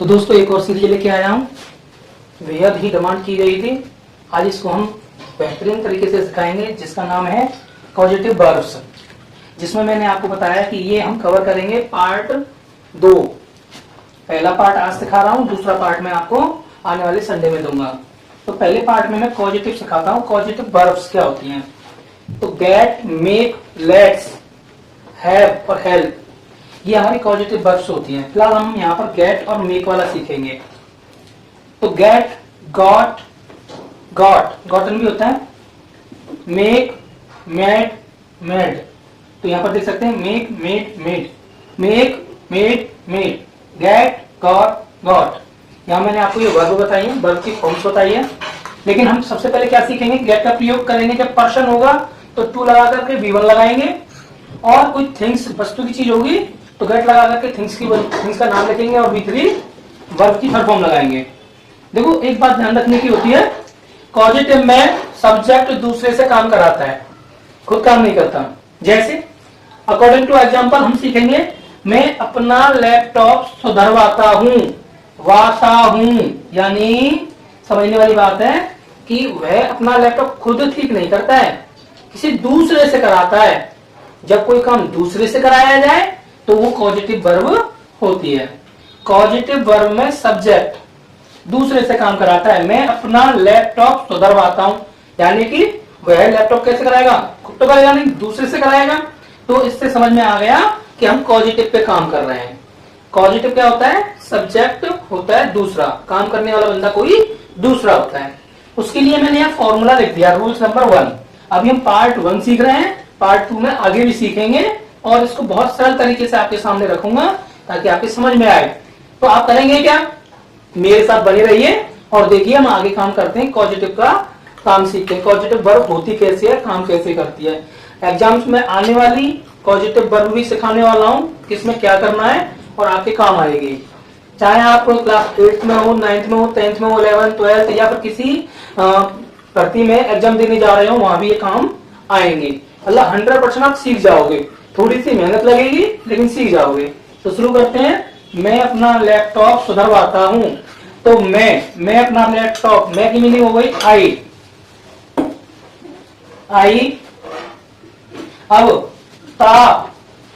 तो दोस्तों एक और सीरीज लेके आया हूँ, बेहद ही डिमांड की गई थी। आज इसको हम बेहतरीन तरीके से सिखाएंगे, जिसका नाम है कॉजेटिव वर्ब्स, जिसमें मैंने आपको बताया कि ये हम कवर करेंगे पार्ट 2। पहला पार्ट आज सिखा रहा हूँ, दूसरा पार्ट मैं आपको आने वाले संडे में दूंगा। तो पहले पार्ट में मैं कॉजेटिव सिखाता हूँ, कॉजेटिव वर्ब्स क्या होती हैं। तो गेट, मेक, लेट्स, हैव और हेल्प, ये हमारी कॉजेटिव वर्ब्स होती हैं। फिलहाल हम यहाँ पर गेट और मेक वाला सीखेंगे। तो गेट, गॉट, गॉटन भी होता है, मेक, मेड, मेड। तो यहाँ पर देख सकते हैं make, made, made, make, made, made, get, got, got. यहाँ मैंने आपको ये वर्ब बताई है, वर्ब की फॉर्म्स बताई है। लेकिन हम सबसे पहले क्या सीखेंगे, गेट का प्रयोग करेंगे। जब पर्सन होगा तो टू लगा करके V1 लगाएंगे, और कोई थिंग्स वस्तु की चीज होगी तो गेट लगा करके थिंग्स का नाम लिखेंगे और V3 वर्ब की फुल फॉर्म लगाएंगे। देखो एक बात ध्यान रखने की होती है, कॉजेटिव में सब्जेक्ट दूसरे से काम कराता है, खुद काम नहीं करता। जैसे अकॉर्डिंग टू एग्जांपल हम सीखेंगे, मैं अपना लैपटॉप सुधरवाता हूं, वाता हूं, यानी समझने वाली बात है कि वह अपना लैपटॉप खुद ठीक नहीं करता है, किसी दूसरे से कराता है। जब कोई काम दूसरे से कराया जाए तो वो कॉजेटिव वर्ब होती है। कॉजेटिव वर्ब में सब्जेक्ट दूसरे से काम कराता है। मैं अपना लैपटॉप सुधरवाता हूं, यानी कि वह लैपटॉप कैसे कराएगा, खुद तो करेगा नहीं, दूसरे से कराएगा। तो इससे समझ में आ गया कि हम कॉजेटिव पे काम कर रहे हैं। कॉजेटिव क्या होता है, सब्जेक्ट होता है दूसरा, काम करने वाला बंदा कोई दूसरा होता है। उसके लिए मैंने यहाँ फॉर्मूला लिख दिया, रूल्स नंबर 1। अभी हम पार्ट 1 सीख रहे हैं, पार्ट 2 में आगे भी सीखेंगे, और इसको बहुत सरल तरीके से आपके सामने रखूंगा ताकि आपके समझ में आए। तो आप करेंगे क्या, मेरे साथ बने रहिए और देखिए हम आगे काम करते हैं, कॉजेटिव का काम सीखते हैं। कॉजेटिव वर्ब होती कैसे है, काम कैसे करती है। एग्जाम्स में आने वाली कॉजेटिव वर्ब भी सिखाने वाला हूं, किसमें क्या करना है और आपके काम आएगी। चाहे आप क्लास 8 में हो, 9th में हो, 10th में हो, 11th, 12th, या फिर किसी भर्ती में एग्जाम देने जा रहे हो, वहां भी ये काम आएंगे। अल्लाह 100% आप सीख जाओगे, थोड़ी सी मेहनत लगेगी लेकिन सीख जाओगे। तो शुरू करते हैं। मैं अपना लैपटॉप सुधरवाता हूं। तो मैं अपना लैपटॉप, मैं की मीनिंग हो गई आई। अब ता,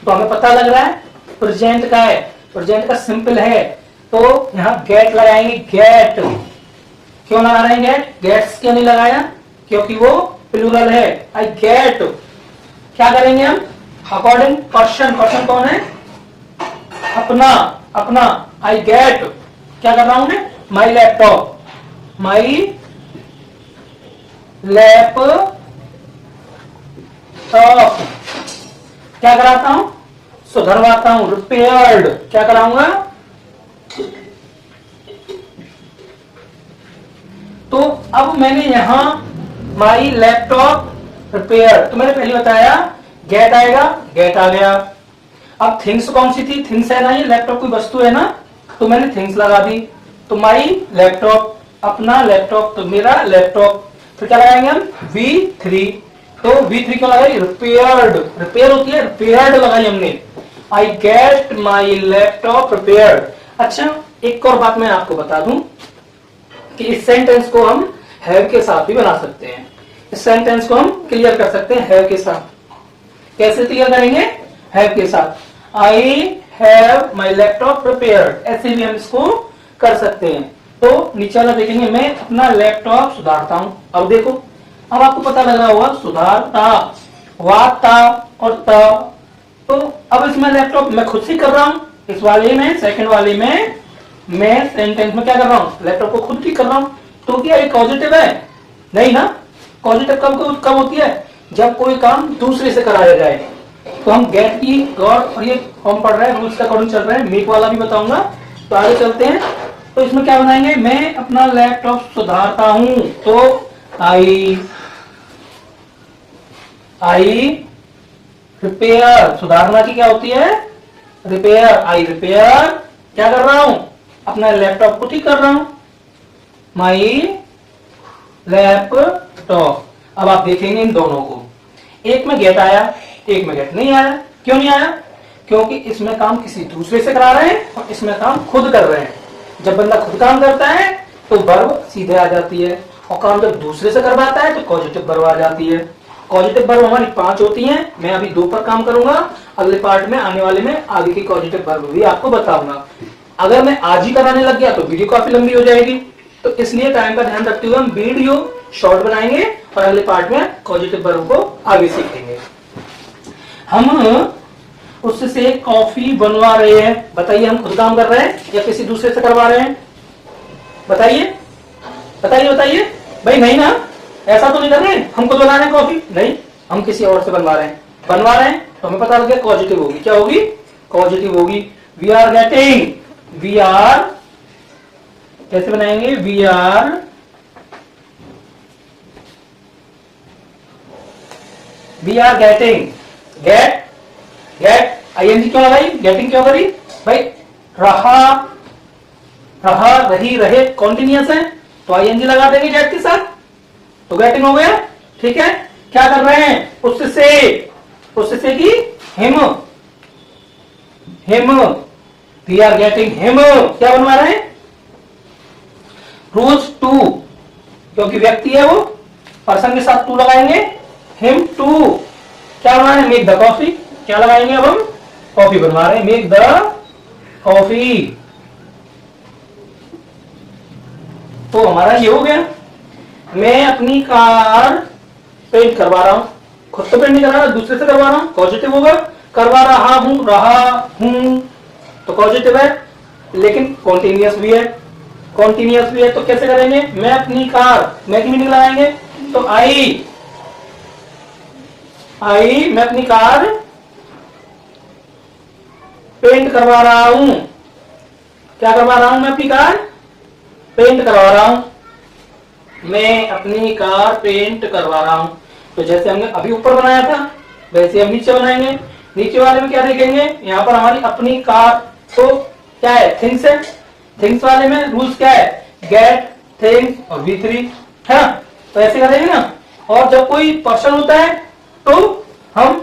तो हमें पता लग रहा है प्रेजेंट का है, प्रेजेंट का सिंपल है, तो यहाँ गेट लगाएंगे। गेट क्यों लगा रहे हैं, गेट्स क्यों नहीं लगाया, क्योंकि वो प्लूरल है। आई गेट, क्या करेंगे हम, अकॉर्डिंग पर्सन, पर्सन कौन है, अपना। आई गेट, क्या कर रहा हूं मैं, माई लैपटॉप, माई लैपटॉप, क्या कराता हूं, सुधरवाता हूं। रिपेयर्ड, क्या कराऊंगा। तो अब मैंने यहां माई लैपटॉप रिपेयर, तो मैंने पहले बताया गेट आएगा, गेट आ गया। अब थिंग्स कौन सी थी, थिंग्स है ना, ये लैपटॉप कोई वस्तु है ना, तो मैंने थिंग्स लगा दी। तो माई लैपटॉप, अपना लैपटॉप, तो मेरा लैपटॉप। फिर क्या लगाएंगे हम, V3। तो V3 क्यों लगाई, रिपेयर्ड, रिपेयर होती है, रिपेयर्ड लगाई हमने। I get my laptop repaired. अच्छा एक और बात मैं आपको बता दूं कि इस सेंटेंस को हम हैव के साथ भी बना सकते हैं। इस सेंटेंस को हम क्लियर कर सकते हैं हैव के साथ। कैसे क्लियर करेंगे, हैव के साथ। I have my laptop repaired, ऐसे भी हम इसको कर सकते हैं। तो नीचे वाला देखेंगे, मैं अपना लैपटॉप सुधारता हूं। अब देखो, अब आपको पता लग रहा होगा सुधारता, वाता और ता। तो अब इसमें लैपटॉप मैं खुद से कर रहा हूं, इस वाले में, सेकंड वाले में मैं सेंटेंस में क्या कर रहा हूं, लैपटॉप को खुद ठीक कर रहा हूं। तो क्या ये पॉजिटिव है, नहीं ना। पॉजिटिव कब होती है, जब कोई काम दूसरे से कराया जाए। तो हम गेट की, गॉट, और ये फॉर्म पढ़ रहे हैं, रूल्स का अकॉर्डिंग चल रहे हैं, मेक वाला भी बताऊंगा। तो आगे चलते हैं। तो इसमें क्या बनाएंगे, मैं अपना लैपटॉप सुधारता हूं। तो आई रिपेयर, सुधारना की क्या होती है, रिपेयर। आई रिपेयर, क्या कर रहा हूं, अपना लैपटॉप को ठीक कर रहा हूं। My laptop. अब आप देखेंगे इन दोनों को, एक में गेट आया, एक में गेट नहीं आया। क्यों नहीं आया, क्योंकि इसमें काम किसी दूसरे से करा रहे हैं और इसमें काम खुद कर रहे हैं। जब बंदा खुद काम करता है तो वर्ब सीधे आ जाती है, और काम जब दूसरे से करवाता है तो पॉजिटिव वर्ब आ जाती है। पॉजिटिव वर्ब हमारी 5 होती हैं। मैं अभी 2 पर काम करूंगा, अगले पार्ट में आने वाले में आगे की पॉजिटिव वर्ब भी आपको बताऊंगा। अगर मैं आज ही कराने लग गया तो वीडियो काफी लंबी हो जाएगी, तो इसलिए टाइम का ध्यान रखते हुए हम वीडियो शॉर्ट बनाएंगे और अगले पार्ट में पॉजिटिव वर्ब को आगे सीखेंगे। हम उससे कॉफी बनवा रहे हैं। बताइए, हम खुद काम कर रहे हैं या किसी दूसरे से करवा रहे हैं? बताइए बताइए बताइए भाई। नहीं ना, ऐसा तो नहीं कर रहे हम खुद बना रहे हैं कॉफी, नहीं, हम किसी और से बनवा रहे हैं। बनवा रहे हैं तो हमें पता लग गया पॉजिटिव होगी। क्या होगी? पॉजिटिव होगी। We are getting, we are कैसे बनाएंगे? We are getting, get get I N G क्यों लगाई? गेटिंग क्यों करी भाई? रहा रहा रही रहे कॉन्टिन्यूअस है तो आईएनजी लगा देंगे गेट के साथ, तो गेटिंग हो गया। ठीक है, क्या कर रहे हैं? उससे की him, him, we are getting him. क्या बनवा रहे हैं? रोज टू, क्योंकि व्यक्ति है वो, पर्सन के साथ टू लगाएंगे। हिम टू क्या बनवा रहे हैं? Make the coffee. क्या लगाएंगे अब हम? कॉफी बनवा रहे हैं, मेक द कॉफी। तो हमारा ये हो गया। मैं अपनी कार पेंट करवा रहा हूं, खुद तो पेंट नहीं करा रहा, दूसरे से करवा रहा हूं, पॉजिटिव होगा। करवा रहा हूं, रहा हूं तो पॉजिटिव है, लेकिन कॉन्टिन्यूअस भी है, कॉन्टिन्यूअस भी है। तो कैसे करेंगे? मैं अपनी कार, मैं की मीनिंग लगाएंगे तो आई, मैं अपनी कार पेंट करवा रहा हूं। क्या करवा रहा हूं? मैं अपनी कार पेंट करवा रहा हूं। मैं अपनी कार पेंट करवा रहा हूं। तो जैसे हमने अभी ऊपर बनाया था वैसे हम नीचे बनाएंगे। नीचे वाले में क्या देखेंगे? यहाँ पर हमारी अपनी कार, तो क्या है? थिंग्स है। थिंग्स वाले में रूल्स क्या है? गेट, थिंग्स और V3 है ना। तो ऐसे करेंगे ना। और जब कोई पर्सन होता है तो हम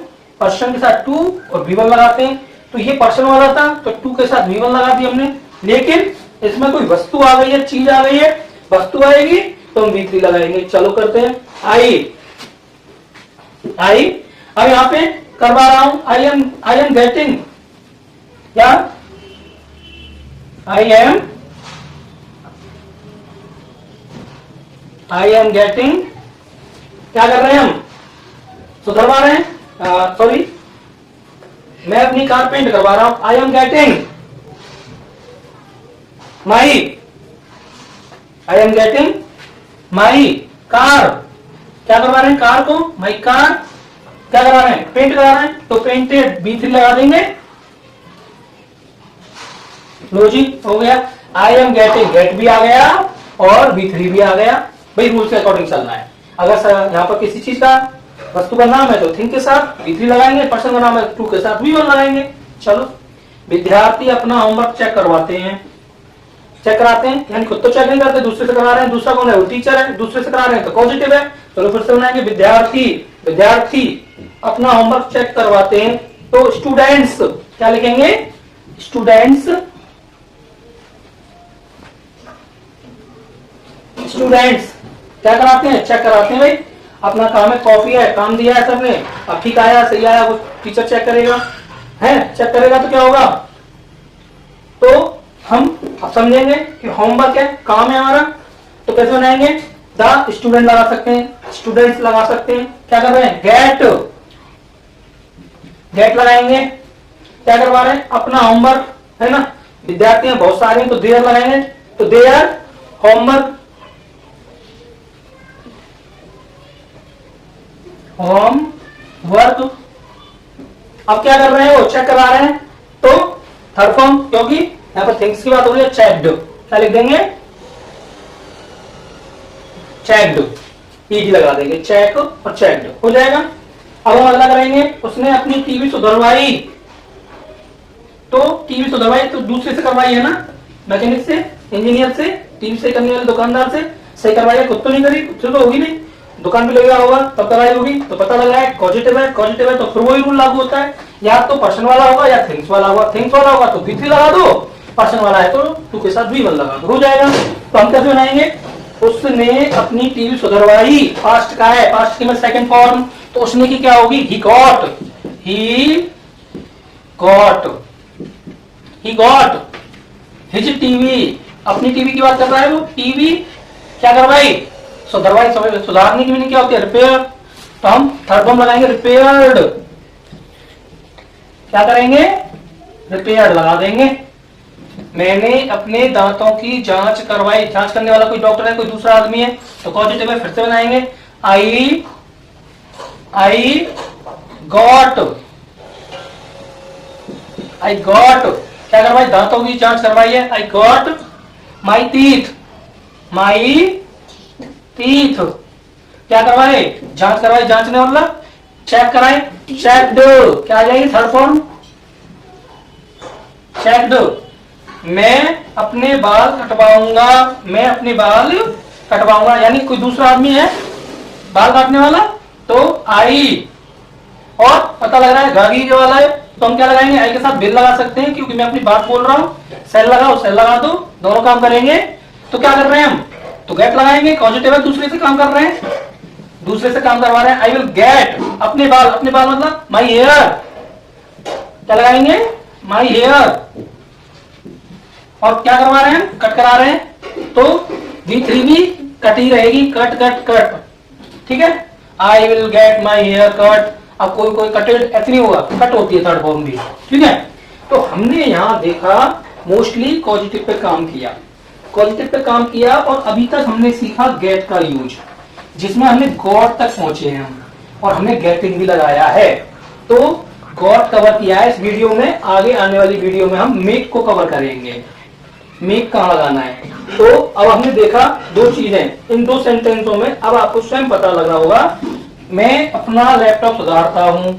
पर्सन के साथ टू और V1 लगाते हैं। तो ये पर्सन वाला था तो टू के साथ V1 लगा दी हमने, लेकिन इसमें कोई वस्तु आ गई है, चीज आ गई है, वस्तु आएगी तो हम V3 लगाएंगे। चलो करते हैं। आई, अब यहाँ पे करवा रहा हूं, आई एम गेटिंग, क्या? आई एम गेटिंग, क्या कर रहे हैं हम? सुधरवा रहे हैं, सॉरी, मैं अपनी कार पेंट करवा रहा हूं। I am getting my, I am getting my car. क्या करवा रहे हैं? कार को, माई कार क्या करवा रहे हैं? पेंट करा रहे हैं, तो पेंटेड V3 लगा देंगे। लो जी, हो गया। आई एम गेटिंग, गेट भी आ गया और V3 भी आ गया। भाई रूल के अकॉर्डिंग चलना है। अगर यहाँ पर किसी चीज का, वस्तु का नाम है तो थिंग के साथ V3 लगाएंगे, पर्सन का नाम है टू के साथ V1 लगाएंगे। चलो, विद्यार्थी अपना होमवर्क चेक करवाते हैं, चेक कराते हैं, यानी खुद तो चेक नहीं करते, दूसरे से करा रहे हैं। दूसरा कौन है? वो टीचर है, दूसरे से करा रहे हैं तो पॉजिटिव है। चलो फिर से बनाएंगे। विद्यार्थी अपना होमवर्क चेक करवाते हैं, तो स्टूडेंट्स क्या लिखेंगे? स्टूडेंट्स क्या कराते हैं? चेक कराते हैं। भाई अपना काम है, कॉफी है, काम दिया है सबने, अब ठीक आया, सही आया, वो टीचर चेक करेगा, है चेक करेगा तो क्या होगा? तो हम अब समझेंगे कि होमवर्क है, काम है हमारा, तो कैसे बनाएंगे? द स्टूडेंट लगा सकते हैं, स्टूडेंट्स लगा सकते हैं। क्या कर रहे हैं? गेट लगाएंगे। क्या करवा रहे हैं? अपना होमवर्क, है ना। विद्यार्थी हैं बहुत सारे हैं तो देयर लगाएंगे, तो देयर होमवर्क, होमवर्क। अब क्या कर रहे हैं? वो चेक करा रहे हैं, तो थर्ड फॉर्म, क्योंकि यहाँ पर थिंग्स की बात हो रही है, चेक्ड। क्या लिख देंगे? चेक्ड, ईडी लगा देंगे, चेक और चेक्ड हो जाएगा। अब हम अगला करेंगे। उसने अपनी टीवी सुधरवाई, तो टीवी सुधरवाई तो दूसरे से करवाई है ना, मैकेनिक से, इंजीनियर से, टीवी से करने वाले दुकानदार से सही करवाई है, खुद तो नहीं करी, खुद से तो होगी नहीं, दुकान पे लगा होगा तब कराई होगी, तो पता लगा है पॉजिटिव है, पॉजिटिव है तो फिर वही रूल लागू होता है, या तो पर्सन वाला होगा या थिंग्स वाला होगा। थिंग्स वाला होगा तो V3 लगा दो, पर्सन वाला है तो टू के साथ V1 लगा दो, हो जाएगा। तो हम कैसे बनाएंगे, उसने अपनी टीवी सुधरवाई, पास्ट का है, पास्ट की में सेकंड फॉर्म, तो उसने की क्या होगी, ही गॉट हिज टीवी, अपनी टीवी की बात कर रहा है वो, टीवी क्या करवाई, सुधरवाई। सुधारने की मीनिंग क्या होती है, रिपेयर। तो हम थर्ड फॉर्म लगाएंगे रिपेयर्ड, क्या करेंगे, रिपेयर्ड लगा देंगे। मैंने अपने दांतों की जांच करवाई, जांच करने वाला कोई डॉक्टर है, कोई दूसरा आदमी है, तो पॉजिटिव है, फिर से बनाएंगे आई गॉट क्या करवाई, दांतों की जांच करवाई है, आई गॉट माई टीथ क्या करवाए, जांच करवाई, जांचने मतलब चेक कराए, चेक्ड क्या आ जाएगी थर्ड फॉर्म, चेक्ड। मैं अपने बाल कटवाऊंगा, यानी कोई दूसरा आदमी है बाल काटने वाला, तो आई, और पता लग रहा है गागी जो वाला है, तो हम क्या लगाएंगे, आई के साथ बिल लगा सकते हैं, क्योंकि मैं अपनी बात बोल रहा हूं, सेल लगा दो, दोनों काम करेंगे। तो क्या कर रहे हैं हम, तो गेट लगाएंगे, पॉजिटिव है, दूसरे से काम कर रहे हैं, दूसरे से काम करवा रहे हैं। आई विल गेट अपने बाल मतलब माई हेयर, क्या लगाएंगे, माई हेयर, और क्या करवा रहे हैं, कट करा रहे हैं, तो V3 भी कट ही रहेगी, कट, ठीक है। I will get my hair cut, अब कोई कटेड ऐसे नहीं होगा, कट होती है थर्ड फॉर्म भी, ठीक है। तो हमने यहाँ देखा मोस्टली पॉजिटिव पे काम किया, और अभी तक हमने सीखा गेट का यूज, जिसमें हमने गॉट तक पहुंचे हैं हम, और हमने गेटिंग भी लगाया है। तो गॉट कवर किया है इस वीडियो में, आगे आने वाली वीडियो में हम मेक को कवर करेंगे, मेक कहाँ लगाना है। तो अब हमने देखा दो चीजें, इन दो सेंटेंसों में अब आपको स्वयं पता लगा होगा, मैं अपना लैपटॉप सुधारता हूं,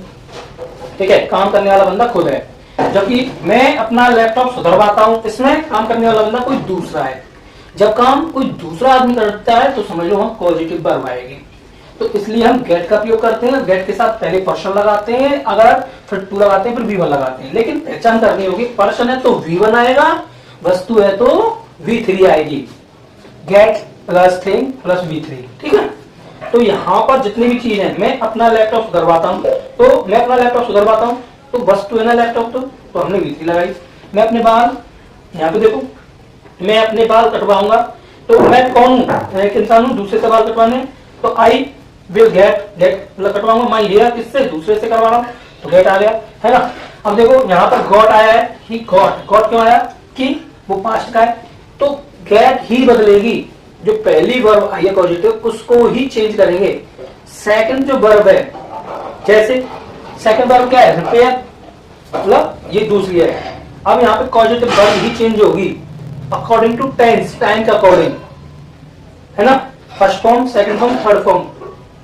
ठीक है, काम करने वाला बंदा खुद है, जबकि मैं अपना लैपटॉप सुधरवाता हूं, इसमें काम करने वाला बंदा कोई दूसरा है। जब काम कोई दूसरा आदमी करता है तो समझ लो हम पॉजिटिव वर्ब आएगी। तो इसलिए हम गेट का उपयोग करते हैं, गेट के साथ पहले पर्सन लगाते हैं, अगर फिर टू लगाते हैं, फिर V1 लगाते हैं, लेकिन पहचान करनी होगी, पर्सन है तो V1 आएगा, वस्तु है तो V3 आएगी, gate plus thing plus V3, ठीक है। तो यहाँ पर जितनी भी चीज है, मैं अपना लैपटॉप सुधरवाता हूँ, तो वस्तु है ना लैपटॉप, तो हमने V3 लगाई। मैं अपने बाल, यहाँ पे देखो, मैं अपने बाल कटवाऊंगा, तो मैं कौन हूँ, एक इंसान हूँ, दूसरे से बाल कटवाने, तो आई विल गेट कटवाऊंगा माई हेयर, किससे, दूसरे से करवा रहा हूँ, तो गेट आ गया, है ना। अब देखो यहाँ पर गॉट आया है, ही गॉट क्यों आया, कि वो पास्ट का है, तो गेट ही बदलेगी, जो पहली वर्ब आई है पॉजिटिव उसको ही चेंज करेंगे। सेकंड जो वर्ब है, जैसे सेकंड वर्ब क्या है, रिपेयर, मतलब ये दूसरी है। अब यहाँ पे पॉजिटिव वर्ब ही चेंज होगी अकॉर्डिंग टू टेंस, टाइम के अकॉर्डिंग, है ना। First form, second form, third form,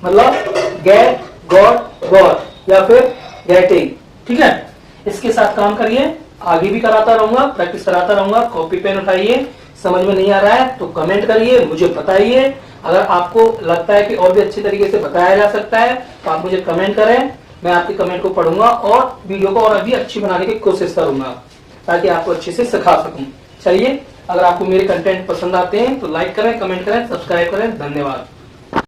मतलब गेट, गॉट या फिर गेटिंग, ठीक है। इसके साथ काम करिए, आगे भी कराता रहूंगा, प्रैक्टिस कराता रहूंगा। कॉपी पेन उठाइए, समझ में नहीं आ रहा है तो कमेंट करिए, मुझे बताइए। अगर आपको लगता है कि और भी अच्छे तरीके से बताया जा सकता है तो आप मुझे कमेंट करें, मैं आपके कमेंट को पढ़ूंगा और वीडियो को और भी अच्छी बनाने की कोशिश करूंगा, ताकि आपको अच्छे से सिखा सकूं। चलिए, अगर आपको मेरे कंटेंट पसंद आते हैं तो लाइक करें, कमेंट करें, सब्सक्राइब करें। धन्यवाद।